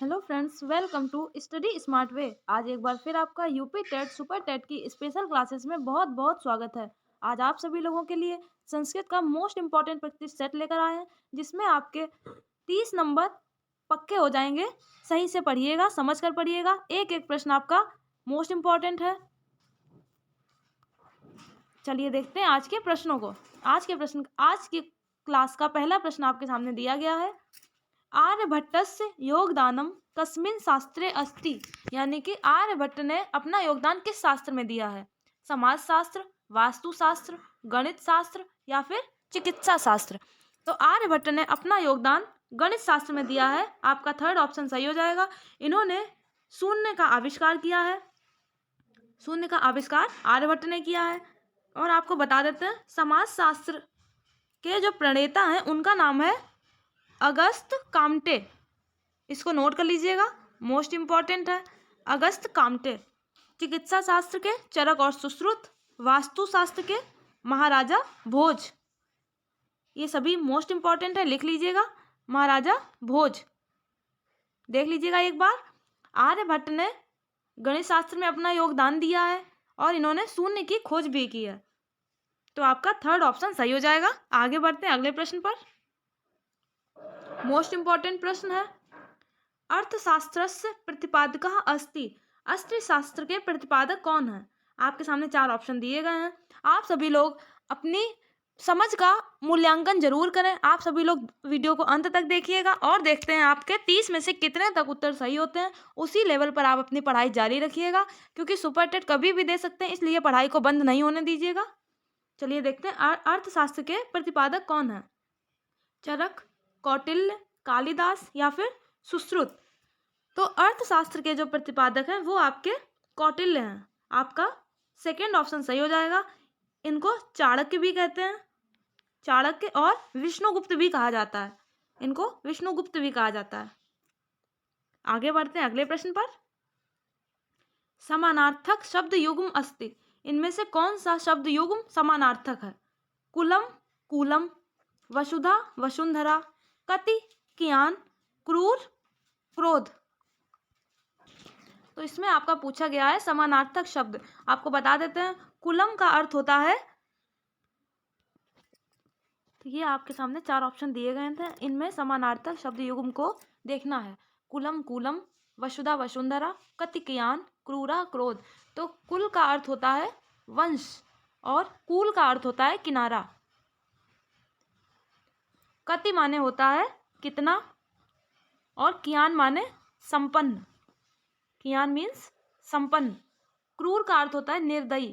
Hello friends, welcome to study smart way. आज एक बार फिर आपका यूपी टेट सुपर टेट की स्पेशल क्लासेस में बहुत बहुत स्वागत है। आज आप सभी लोगों के लिए संस्कृत का मोस्ट इम्पॉर्टेंट प्रैक्टिस सेट लेकर आए हैं, जिसमें आपके 30 नंबर पक्के हो जाएंगे। सही से पढ़िएगा, समझ कर पढ़िएगा। एक एक प्रश्न आपका मोस्ट इम्पॉर्टेंट है। चलिए देखते हैं आज के प्रश्नों को। आज की क्लास का पहला प्रश्न आपके सामने दिया गया है। आर्यभट्टस्य योगदानम कस्मिन् शास्त्रे अस्ति, यानी कि आर्यभट्ट ने अपना योगदान किस शास्त्र में दिया है? समाज शास्त्र, वास्तुशास्त्र, गणित शास्त्र या फिर चिकित्सा शास्त्र। तो आर्यभट्ट ने अपना योगदान गणित शास्त्र में दिया है। आपका थर्ड ऑप्शन सही हो जाएगा। इन्होंने शून्य का आविष्कार किया है। शून्य का आविष्कार आर्यभट्ट ने किया है। और आपको बता देते हैं, समाज शास्त्र के जो प्रणेता हैं उनका नाम है अगस्त काम्टे। इसको नोट कर लीजिएगा, मोस्ट इम्पॉर्टेंट है, अगस्त काम्टे। चिकित्सा शास्त्र के चरक और सुश्रुत, वास्तु शास्त्र के महाराजा भोज। ये सभी मोस्ट इम्पॉर्टेंट है, लिख लीजिएगा, महाराजा भोज। देख लीजिएगा एक बार, आर्यभट्ट ने गणित शास्त्र में अपना योगदान दिया है और इन्होंने शून्य की खोज भी की है। तो आपका थर्ड ऑप्शन सही हो जाएगा। आगे बढ़ते हैं अगले प्रश्न पर। मोस्ट इम्पॉर्टेंट प्रश्न है, अर्थशास्त्रस्य प्रतिपादकः अस्ति। अर्थशास्त्र के प्रतिपादक कौन है? आपके सामने 4 ऑप्शन दिए गए हैं। आप सभी लोग अपनी समझ का मूल्यांकन जरूर करें। आप सभी लोग वीडियो को अंत तक देखिएगा और देखते हैं आपके 30 में से कितने तक उत्तर सही होते हैं। उसी लेवल पर आप अपनी पढ़ाई जारी रखिएगा, क्योंकि सुपर टेट कभी भी दे सकते हैं, इसलिए पढ़ाई को बंद नहीं होने दीजिएगा। चलिए देखते हैं अर्थशास्त्र के प्रतिपादक कौन है। चरक, कौटिल्य, कालिदास या फिर सुश्रुत। तो अर्थशास्त्र के जो प्रतिपादक हैं वो आपके कौटिल्य हैं। आपका सेकेंड ऑप्शन सही हो जाएगा। इनको चाणक्य भी कहते हैं, चाणक्य, और विष्णुगुप्त भी कहा जाता है। इनको विष्णुगुप्त भी कहा जाता है। आगे बढ़ते हैं अगले प्रश्न पर। समानार्थक शब्द युग्म अस्ति। इनमें से कौन सा शब्द युग्म समानार्थक है? कुलम, कूलम, वसुधा, वसुंधरा, कति, कियान, क्रूर, क्रोध। तो इसमें आपका पूछा गया है समानार्थक शब्द। आपको बता देते हैं, कुलम का अर्थ होता है, तो ये आपके सामने 4 ऑप्शन दिए गए थे, इनमें समानार्थक शब्द युग्म को देखना है। कुलम, कूलम, वसुधा, वसुंधरा, कति, कियान, क्रूरा, क्रोध। तो कुल का अर्थ होता है वंश और कूल का अर्थ होता है किनारा। कति माने होता है कितना और कियान माने संपन्न। कियान मीन्स संपन्न। क्रूर का अर्थ होता है निर्दयी।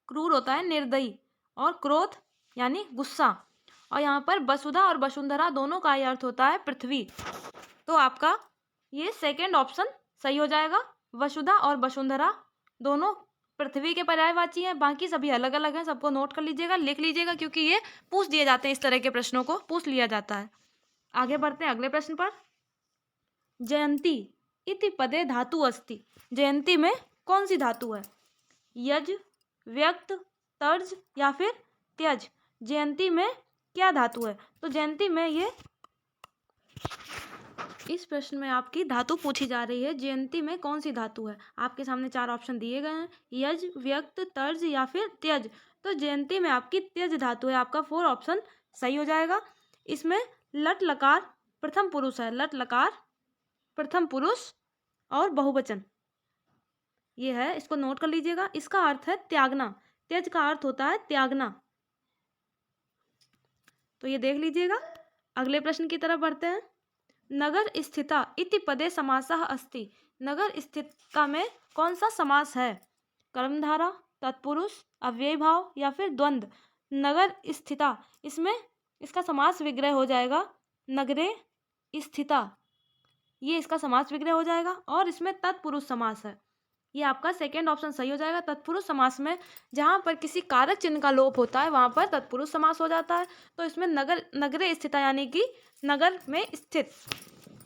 क्रूर होता है निर्दयी। और क्रोध यानी गुस्सा। और यहाँ पर वसुधा और वसुंधरा दोनों का ही अर्थ होता है पृथ्वी। तो आपका ये सेकंड ऑप्शन सही हो जाएगा। वसुधा और वसुंधरा दोनों पृथ्वी के पर्यायवाची हैं, बाकी सभी अलग अलग हैं। सबको नोट कर लीजिएगा, लिख लीजिएगा, क्योंकि ये पूछ दिए जाते हैं, इस तरह के प्रश्नों को पूछ लिया जाता है। आगे बढ़ते हैं अगले प्रश्न पर। जयंती इति पदे धातु अस्ति। जयंती में कौन सी धातु है? यज, व्यक्त, तर्ज या फिर त्यज। जयंती में क्या धातु है? तो जयंती में ये, इस प्रश्न में आपकी धातु पूछी जा रही है, जयंती में कौन सी धातु है? आपके सामने 4 ऑप्शन दिए गए हैं, यज, व्यक्त, तर्ज या फिर त्यज। तो जयंती में आपकी त्यज धातु है। आपका 4 ऑप्शन सही हो जाएगा। इसमें लट लकार प्रथम पुरुष है। लट लकार प्रथम पुरुष और बहुवचन ये है, इसको नोट कर लीजिएगा। इसका अर्थ है त्यागना। त्यज का अर्थ होता है त्यागना। तो ये देख लीजिएगा। अगले प्रश्न की तरफ बढ़ते हैं। नगर स्थिता इति पदे समासः अस्ति। नगर स्थिता में कौन सा समास है? कर्मधारा, तत्पुरुष, अव्ययी भाव या फिर द्वंद्व। नगर स्थिता, इसमें इसका समास विग्रह हो जाएगा नगरे स्थिता। ये इसका समास विग्रह हो जाएगा। और इसमें तत्पुरुष समास है। ये आपका सेकेंड ऑप्शन सही हो जाएगा। तत्पुरुष समास में जहाँ पर किसी कारक चिन्ह का लोप होता है वहाँ पर तत्पुरुष समास हो जाता है। तो इसमें नगरे स्थिता यानी कि नगर में स्थित।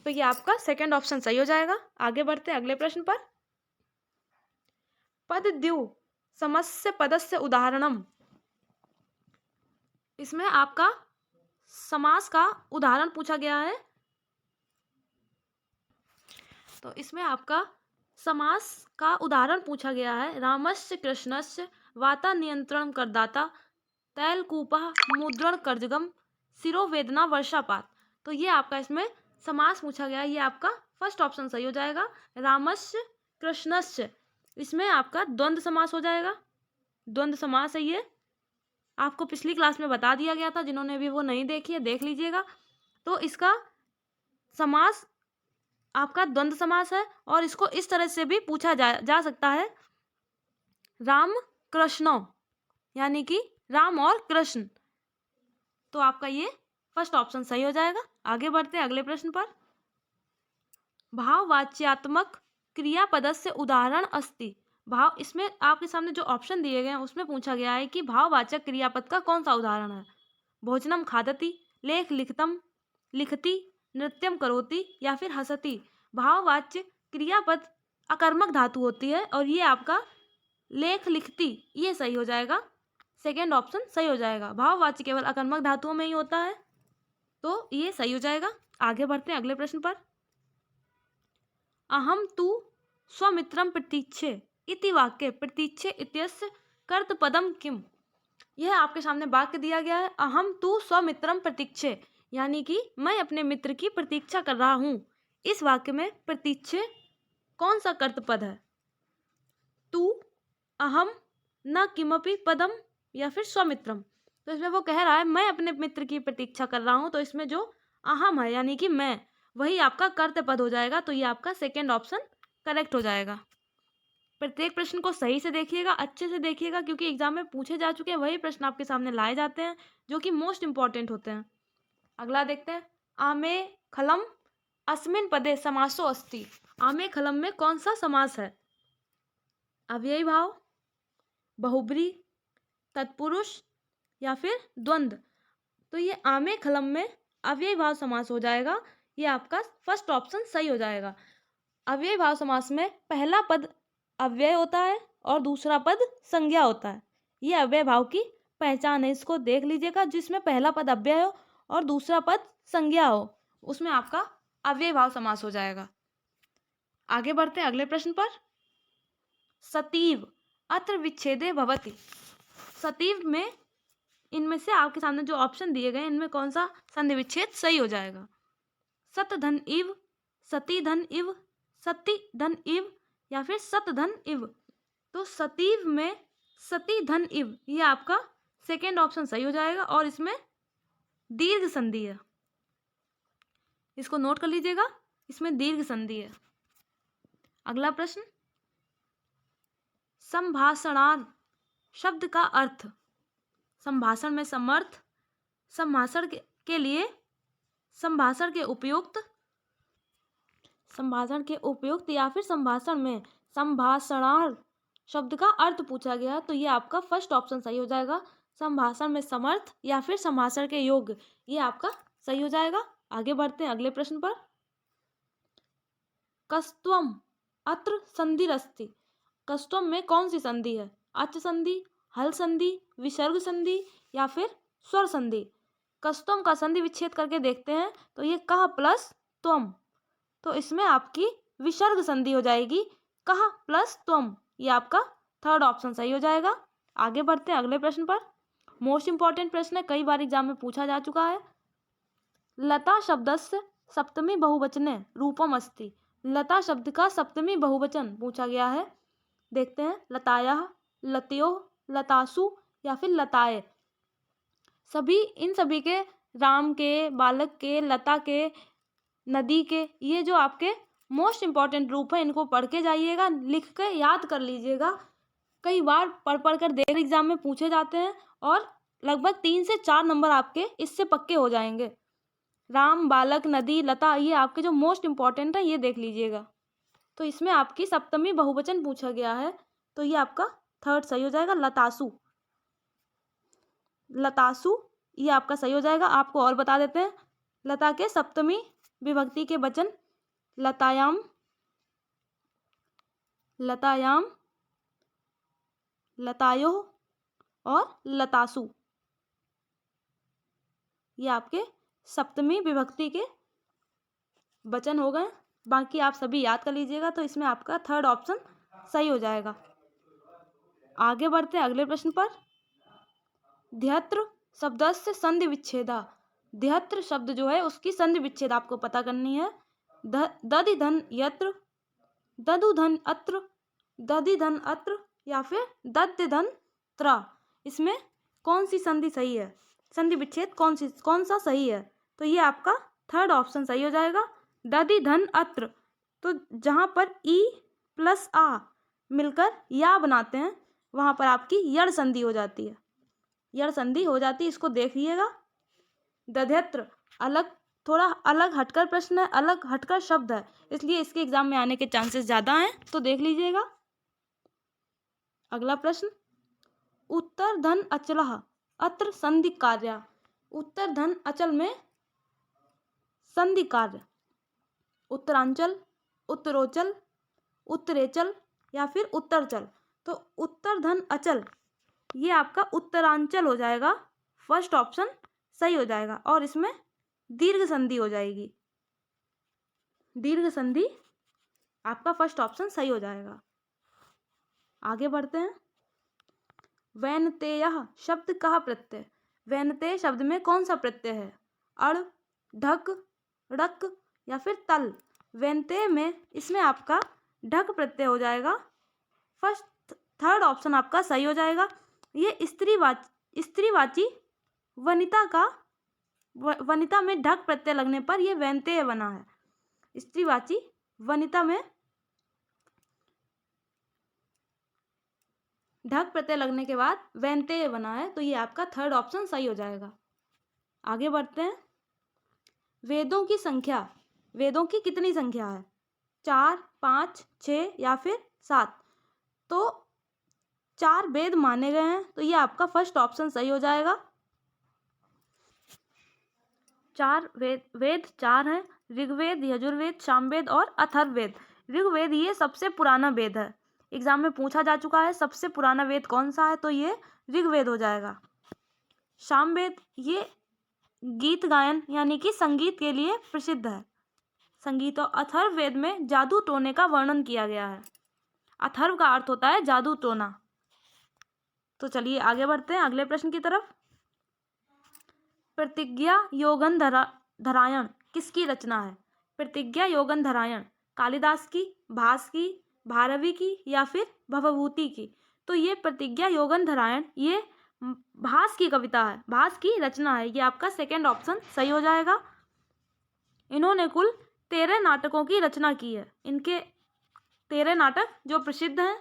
तो ये आपका सेकेंड ऑप्शन सही हो जाएगा। आगे बढ़ते हैं अगले प्रश्न पर। पद द्यु समस्य पदस्य उदाहरणम। इसमें आपका समास का उदाहरण पूछा गया है। तो इसमें आपका समास का उदाहरण पूछा गया है। रामस्य कृष्णस्य वाता नियंत्रण करदाता तैलकूपः मुद्रण कर्जगम शिरोवेदना वर्षापात। तो ये आपका इसमें समास पूछा गया है। ये आपका फर्स्ट ऑप्शन सही हो जाएगा, रामस्य कृष्णस्य। इसमें आपका द्वंद्व समास हो जाएगा, द्वंद्व समास है ये, आपको पिछली क्लास में बता दिया गया था, जिन्होंने भी वो नहीं देखी है देख लीजिएगा। तो इसका समास आपका द्वंद्व समास है और इसको इस तरह से भी पूछा जा सकता है, राम कृष्ण, यानी कि राम और कृष्ण। तो आपका ये फर्स्ट ऑप्शन सही हो जाएगा। आगे बढ़ते हैं अगले प्रश्न पर। भाववाच्यात्मक क्रियापदस्य उदाहरण अस्ति। भाव, इसमें आपके सामने जो ऑप्शन दिए गए हैं उसमें पूछा गया है कि भाववाचक क्रियापद का कौन सा उदाहरण है। भोजनम खादति, लेख लिखतम, लिखती, नृत्यम करोति या फिर हसती। भाववाच्य क्रियापद अकर्मक धातु होती है और ये आपका लेख लिखती ये सही हो जाएगा, सेकेंड ऑप्शन सही हो जाएगा। भाववाच्य केवल अकर्मक धातुओं में ही होता है, तो ये सही हो जाएगा। आगे बढ़ते हैं अगले प्रश्न पर। अहम तु स्वमित्रम प्रतीक्षे इति वाक्ये प्रतीक्षे इत्यस्य कर्तपदम किम। यह आपके सामने वाक्य दिया गया है, अहम तु स्वमित्रम प्रतीक्षे, यानी कि मैं अपने मित्र की प्रतीक्षा कर रहा हूँ। इस वाक्य में प्रतीक्षे कौन सा कर्तपद है, तू, अहम, न किमपि पदम या फिर स्वमित्रम। तो इसमें वो कह रहा है मैं अपने मित्र की प्रतीक्षा कर रहा हूँ, तो इसमें जो अहम है यानी कि मैं, वही आपका कर्तव्य पद हो जाएगा। तो ये आपका सेकेंड ऑप्शन करेक्ट हो जाएगा। प्रत्येक प्रश्न को सही से देखिएगा, अच्छे से देखिएगा, क्योंकि एग्जाम में पूछे जा चुके हैं वही प्रश्न आपके सामने लाए जाते हैं जो कि मोस्ट इंपॉर्टेंट होते हैं। अगला देखते हैं, आमे खलम अस्मिन पदे समासो अस्ति। आमे खलम में कौन सा समास है, अव्ययी भाव, बहुब्री, तत्पुरुष या फिर द्वंद्व। तो ये आमे खलम में अव्ययी भाव समास हो जाएगा, ये आपका फर्स्ट ऑप्शन सही हो जाएगा। अव्ययी भाव समास में पहला पद अव्यय होता है और दूसरा पद संज्ञा होता है। ये अव्यय भाव की पहचान है, इसको देख लीजिएगा। जिसमें पहला पद अव्यय हो और दूसरा पद संज्ञा हो, उसमें आपका अव्यय भाव समास हो जाएगा। आगे बढ़ते हैं अगले प्रश्न पर। सतीव अत्र विच्छेदे भवति। सतीव में इनमें से आपके सामने जो ऑप्शन दिए गए इनमें कौन सा संधि विच्छेद सही हो जाएगा। सत धन इव, सती धन इव, सती धन इव या फिर सत धन इव। तो सतीव में सती धन इव ये आपका सेकेंड ऑप्शन सही हो जाएगा और इसमें दीर्घ संधि है, इसको नोट कर लीजिएगा, इसमें दीर्घ संधि है। अगला प्रश्न, संभाषणार्थ शब्द का अर्थ। संभाषण में समर्थ, संभाषण के लिए, संभाषण के उपयुक्त, संभाषण के उपयुक्त या फिर संभाषण में संभाषणार्थ शब्द का अर्थ पूछा गया है। तो ये आपका फर्स्ट ऑप्शन सही हो जाएगा, संभाषण में समर्थ या फिर संभाषण के योग्य, ये आपका सही हो जाएगा। आगे बढ़ते हैं अगले प्रश्न पर। कस्त्वम अत्र संधिरस्ति। कस्त्वम में कौन सी संधि है, अच संधि, हल संधि, विसर्ग संधि या फिर स्वर संधि। कस्त्वम का संधि विच्छेद करके देखते हैं तो ये कह प्लस त्वम, तो इसमें आपकी विसर्ग संधि हो जाएगी, कह प्लस त्वम, ये आपका थर्ड ऑप्शन सही हो जाएगा। आगे बढ़ते हैं अगले प्रश्न पर। मोस्ट इंपॉर्टेंट प्रश्न है, कई बार एग्जाम में पूछा जा चुका है। लता शब्दस्य सप्तमी बहुवचने रूपम अस्ति। लता शब्द का सप्तमी बहुवचन पूछा गया है, देखते हैं। लतायः, लतयो, लतासु या फिर लताए। इन सभी के, राम के, बालक के, लता के, नदी के, ये जो आपके मोस्ट इंपॉर्टेंट रूप है, इनको पढ़ के जाइएगा, लिख के याद कर लीजिएगा। कई बार पढ़ कर देर एग्जाम में पूछे जाते हैं और लगभग 3 से 4 नंबर आपके इससे पक्के हो जाएंगे। राम, बालक, नदी, लता, ये आपके जो मोस्ट इंपॉर्टेंट है, ये देख लीजिएगा। तो इसमें आपकी सप्तमी बहुवचन पूछा गया है, तो ये आपका थर्ड सही हो जाएगा, लतासु। लतासु ये आपका सही हो जाएगा। आपको और बता देते हैं, लता के सप्तमी विभक्ति के वचन लतायाम, लतायाम, लतायो और लतासु, ये आपके सप्तमी विभक्ति के वचन हो गए। बाकी आप सभी याद कर लीजिएगा, तो इसमें आपका थर्ड ऑप्शन सही हो जाएगा। आगे बढ़ते हैं अगले प्रश्न पर। ध्यत्र शब्दस्य संधि विच्छेदा। ध्यत्र शब्द जो है उसकी संधि विच्छेद आपको पता करनी है। दधि धन यत्र, दधु धन अत्र, दधि धन अत्र या फिर दध्य धन त्र। इसमें कौन सी संधि सही है, संधि विच्छेद कौन सा सही है? तो ये आपका थर्ड ऑप्शन सही हो जाएगा, दधि धन अत्र। तो जहाँ पर ई प्लस आ मिलकर या बनाते हैं वहाँ पर आपकी यड़ संधि हो जाती है, यड़ संधि हो जाती है, इसको देखिएगा। दध्यत्र थोड़ा अलग हटकर प्रश्न है, अलग हटकर शब्द है, इसलिए इसके एग्जाम में आने के चांसेस ज़्यादा हैं, तो देख लीजिएगा। अगला प्रश्न, उत्तर धन अचलः अत्र संधि कार्य। उत्तर धन अचल में संधि कार्य, उत्तरांचल, उत्तरोचल, उत्तरेचल या फिर उत्तरचल। तो उत्तर धन अचल ये आपका उत्तरांचल हो जाएगा, फर्स्ट ऑप्शन सही हो जाएगा, और इसमें दीर्घ संधि हो जाएगी, दीर्घ संधि आपका फर्स्ट ऑप्शन सही हो जाएगा। आगे बढ़ते हैं। वैनतेय शब्द का प्रत्यय। वैनतेय शब्द में कौन सा प्रत्यय है? अड़, ढक, ड़क या फिर तल। वैनतेय में इसमें आपका ढक प्रत्यय हो जाएगा, थर्ड ऑप्शन आपका सही हो जाएगा। ये स्त्रीवाची वनिता का, वनिता में ढक प्रत्यय लगने पर यह वैनतेय बना है। स्त्रीवाची वनिता में ढक प्रत्यय लगने के बाद वैनतेय बना है, तो ये आपका थर्ड ऑप्शन सही हो जाएगा। आगे बढ़ते हैं। वेदों की संख्या, वेदों की कितनी संख्या है? 4, 5, 6 या फिर 7। तो 4 वेद माने गए हैं, तो ये आपका फर्स्ट ऑप्शन सही हो जाएगा। 4 वेद 4 हैं, ऋग्वेद, यजुर्वेद, सामवेद और अथर्ववेद। ऋग्वेद ये सबसे पुराना वेद है, एग्जाम में पूछा जा चुका है सबसे पुराना वेद कौन सा है, तो ये ऋग्वेद हो जाएगा। सामवेद ये गीत गायन यानी कि संगीत के लिए प्रसिद्ध है, संगीत। और अथर्ववेद में जादू टोने का वर्णन किया गया है। अथर्व का अर्थ होता है जादू टोना। तो चलिए आगे बढ़ते हैं अगले प्रश्न की तरफ। प्रतिज्ञा योगन धरायण किसकी रचना है? प्रतिज्ञा योगन धरायण कालिदास की, भास की, भारवी की या फिर भवभूति की। तो ये प्रतिज्ञा योगन धरायण ये भास की कविता है, भास की रचना है, ये आपका सेकेंड ऑप्शन सही हो जाएगा। इन्होंने कुल 13 नाटकों की रचना की है। इनके 13 नाटक जो प्रसिद्ध हैं।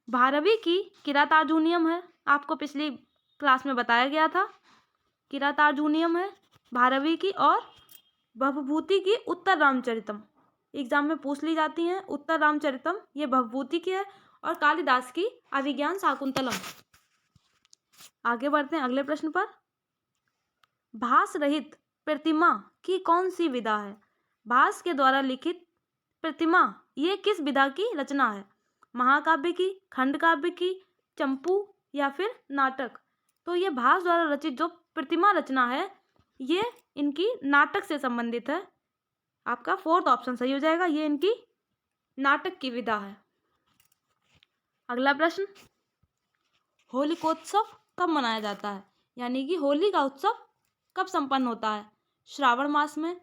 भारवी की किरातार्जुनीयम है, आपको पिछली क्लास में बताया गया था, किरातार्जुनीयम है भारवी की। और भवभूति की उत्तर रामचरितम, एग्जाम में पूछ ली जाती हैं। उत्तर रामचरितम ये भवभूति की है, और कालिदास की अभिज्ञान शाकुंतलम। आगे बढ़ते हैं अगले प्रश्न पर। भास रहित प्रतिमा की कौन सी विधा है? भास के द्वारा लिखित प्रतिमा ये किस विधा की रचना है? महाकाव्य की, खंड काव्य की, चंपू या फिर नाटक। तो ये भास द्वारा रचित जो प्रतिमा रचना है ये इनकी नाटक से संबंधित है, आपका फोर्थ ऑप्शन सही हो जाएगा, ये इनकी नाटक की विधा है। अगला प्रश्न, होलिकोत्सव कब मनाया जाता है? यानी कि होली का उत्सव कब संपन्न होता है? श्रावण मास में,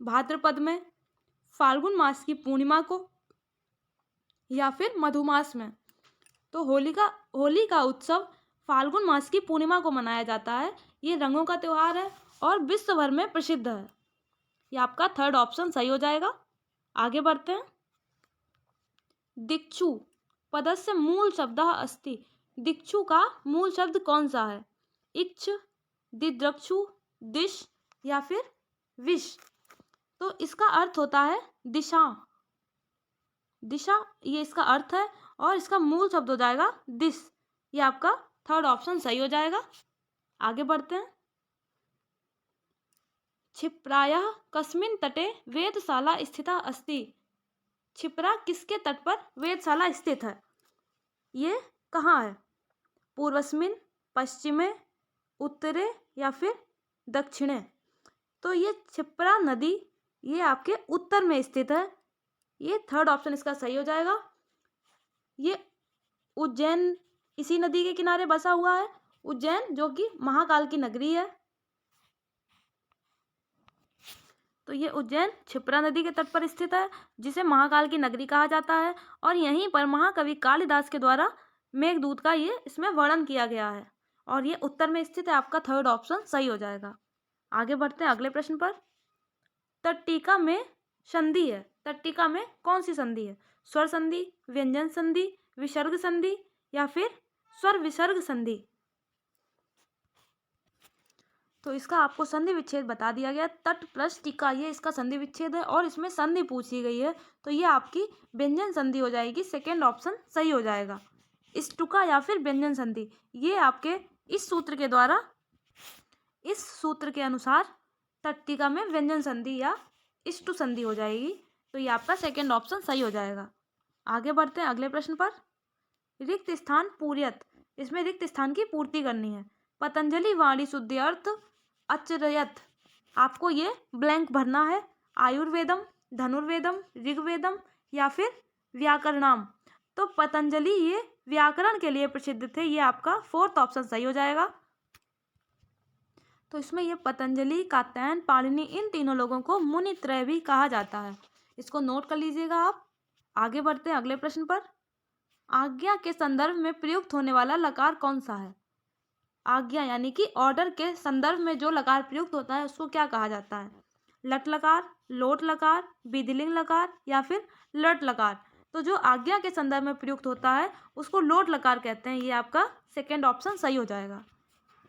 भाद्रपद में, फाल्गुन मास की पूर्णिमा को या फिर मधुमास में। तो होली का उत्सव फाल्गुन मास की पूर्णिमा को मनाया जाता है। ये रंगों का त्यौहार है और विश्व भर में प्रसिद्ध है। ये आपका थर्ड ऑप्शन सही हो जाएगा। आगे बढ़ते हैं। दिक्षु पदस्य मूल शब्दः अस्ति। दिक्षु का मूल शब्द कौन सा है? इक्ष, दिद्रक्षु, दिश या फिर विश। तो इसका अर्थ होता है दिशा, दिशा ये इसका अर्थ है, और इसका मूल शब्द हो जाएगा दिश। ये आपका थर्ड ऑप्शन सही हो जाएगा। आगे बढ़ते हैं। क्षिप्रायाः कस्मिन् तटे वेधशाला स्थिता अस्ति। क्षिप्रा किसके तट पर वेधशाला स्थित है? ये कहाँ है? पूर्वस्मिन्, पश्चिमे, उत्तरे या फिर दक्षिणे। तो ये क्षिप्रा नदी ये आपके उत्तर में स्थित है। ये थर्ड ऑप्शन इसका सही हो जाएगा। ये उज्जैन इसी नदी के किनारे बसा हुआ है। उज्जैन जो कि महाकाल की नगरी है। तो ये उज्जैन क्षिप्रा नदी के तट पर स्थित है, जिसे महाकाल की नगरी कहा जाता है। और यहीं पर महाकवि कालिदास के द्वारा मेघदूत का ये इसमें वर्णन किया गया है। और ये उत्तर में स्थित है। आपका थर्ड ऑप्शन सही हो जाएगा। आगे बढ़ते हैं अगले प्रश्न पर। तट्टिका में संधि है। तट्टिका में कौन सी संधि है? स्वर संधि, व्यंजन संधि, विसर्ग संधि या फिर स्वर विसर्ग संधि? तो इसका आपको संधि विच्छेद बता दिया गया। तट प्लस टिका, ये इसका संधि विच्छेद है और इसमें संधि पूछी गई है। तो ये आपकी व्यंजन संधि हो जाएगी। सेकेंड ऑप्शन सही हो जाएगा। इष्टुका या फिर व्यंजन संधि, ये आपके इस सूत्र के द्वारा, इस सूत्र के अनुसार तट्टिका में व्यंजन संधि या इष्टु संधि हो जाएगी। तो ये आपका सेकेंड ऑप्शन सही हो जाएगा। आगे बढ़ते हैं अगले प्रश्न पर। रिक्त स्थान पूर्यत, इसमें रिक्त स्थान की पूर्ति करनी है। पतंजलि वाणी शुद्धि अर्थ अचरयत, आपको ये ब्लैंक भरना है। आयुर्वेदम, धनुर्वेदम, ऋग्वेदम या फिर व्याकरणाम। तो पतंजलि ये व्याकरण के लिए प्रसिद्ध थे। ये आपका फोर्थ ऑप्शन सही हो जाएगा। तो इसमें ये पतंजलि, कात्यायन, पाणिनि, इन तीनों लोगों को मुनित्रय भी कहा जाता है। इसको नोट कर लीजिएगा आप। आगे बढ़ते हैं अगले प्रश्न पर। आज्ञा के संदर्भ में प्रयुक्त होने वाला लकार कौन सा है? आज्ञा यानी कि ऑर्डर के संदर्भ में जो लकार प्रयुक्त होता है उसको क्या कहा जाता है? लट लकार, लोट लकार, विधिलिंग लकार या फिर लट लकार। तो जो आज्ञा के संदर्भ में प्रयुक्त होता है उसको लोट लकार कहते हैं। ये आपका सेकेंड ऑप्शन सही हो जाएगा।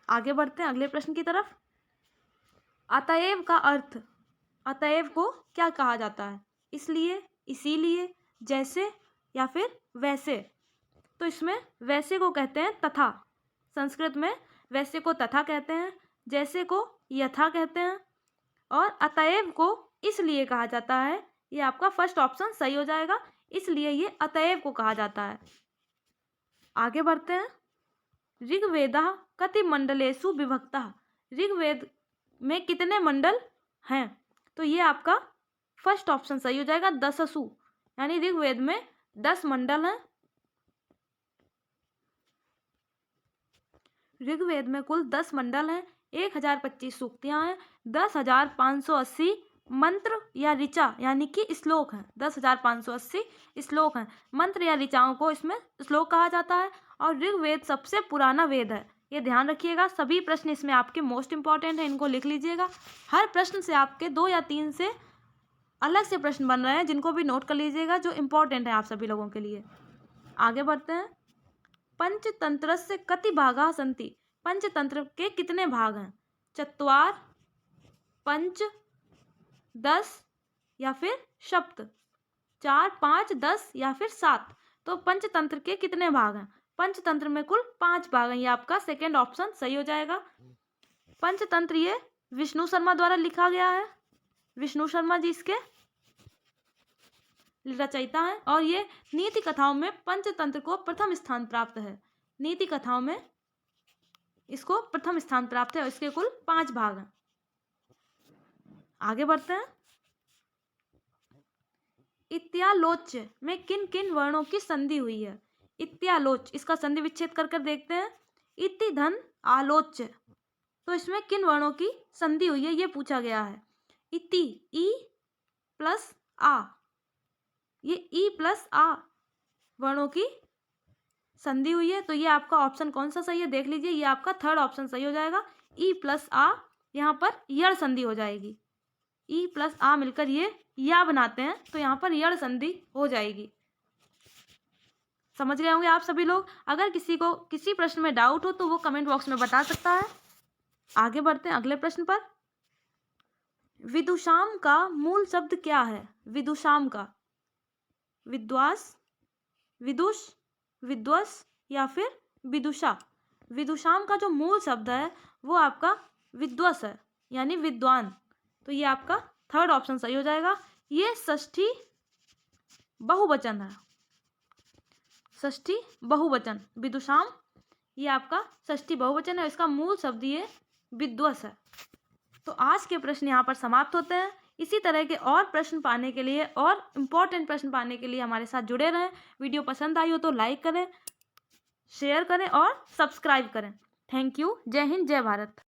आगे बढ़ते हैं अगले प्रश्न की तरफ। अतएव का अर्थ, अतएव को क्या कहा जाता है? इसलिए, इसीलिए, जैसे या फिर वैसे। तो इसमें वैसे को कहते हैं तथा। संस्कृत में वैसे को तथा कहते हैं, जैसे को यथा कहते हैं और अतएव को इसलिए कहा जाता है। ये आपका फर्स्ट ऑप्शन सही हो जाएगा। इसलिए ये अतएव को कहा जाता है। आगे बढ़ते हैं। ऋग्वेदः कति मंडलेषु विभक्तः, ऋग्वेद में कितने मंडल हैं? तो ये आपका फर्स्ट ऑप्शन सही हो जाएगा। 10सु, यानी ऋग्वेद में 10 मंडल हैं। ऋग्वेद में कुल 10 मंडल हैं, 1025 सूक्तियाँ हैं, 10,580 मंत्र या ऋचा यानी कि श्लोक हैं। 10,580 श्लोक हैं। मंत्र या ऋचाओं को इसमें श्लोक कहा जाता है। और ऋग्वेद सबसे पुराना वेद है। ये ध्यान रखिएगा। सभी प्रश्न इसमें आपके मोस्ट इंपॉर्टेंट हैं, इनको लिख लीजिएगा। हर प्रश्न से आपके 2 या 3 से अलग से प्रश्न बन रहे हैं, जिनको भी नोट कर लीजिएगा, जो इम्पोर्टेंट है आप सभी लोगों के लिए। आगे बढ़ते हैं। पंचतंत्रस्य कति भागाः सन्ति, पंचतंत्र के कितने भाग हैं? 4, 5, 10 या फिर सप्त। 4, 5, 10 या फिर 7। तो पंचतंत्र के कितने भाग हैं? पंचतंत्र में कुल 5 भाग हैं। ये आपका सेकेंड ऑप्शन सही हो जाएगा। पंचतंत्र ये विष्णु शर्मा द्वारा लिखा गया है। विष्णु शर्मा जी इसके रचयिता हैं। और ये नीति कथाओं में पंचतंत्र को प्रथम स्थान प्राप्त है। नीति कथाओं में इसको प्रथम स्थान प्राप्त है और इसके कुल 5 भाग हैं। आगे बढ़ते हैं। इत्यालोच्य में किन किन वर्णों की संधि हुई है? इत्यालोच्य, इसका संधि विच्छेद कर कर देखते हैं। इति धन आलोच्य, तो इसमें किन वर्णों की संधि हुई है ये पूछा गया है। इति, ई प्लस आ, ये ई प्लस आ वर्णों की संधि हुई है। तो ये आपका ऑप्शन कौन सा सही है देख लीजिए। ये आपका थर्ड ऑप्शन सही हो जाएगा। ई प्लस आ, यहाँ पर यड़ संधि हो जाएगी। ई प्लस आ मिलकर ये या बनाते हैं, तो यहाँ पर यड़ संधि हो जाएगी। समझ गए होंगे आप सभी लोग। अगर किसी को किसी प्रश्न में डाउट हो तो वो कमेंट बॉक्स में बता सकता है। आगे बढ़ते हैं अगले प्रश्न पर। विदुषाम का मूल शब्द क्या है? विदुषाम का, विद्वास, विदुष, विद्वस या फिर विदुषा। विदुषाम का जो मूल शब्द है वो आपका विद्वस है, यानी विद्वान। तो ये आपका थर्ड ऑप्शन सही हो जाएगा। ये षष्ठी बहुवचन है। षष्ठी बहुवचन विदुषाम, ये आपका षष्ठी बहुवचन है। इसका मूल शब्द ये विद्वस है। तो आज के प्रश्न यहाँ पर समाप्त होते हैं। इसी तरह के और प्रश्न पाने के लिए और इम्पोर्टेंट प्रश्न पाने के लिए हमारे साथ जुड़े रहें। वीडियो पसंद आई हो तो लाइक करें, शेयर करें और सब्सक्राइब करें। Thank you. जय हिंद, जय भारत।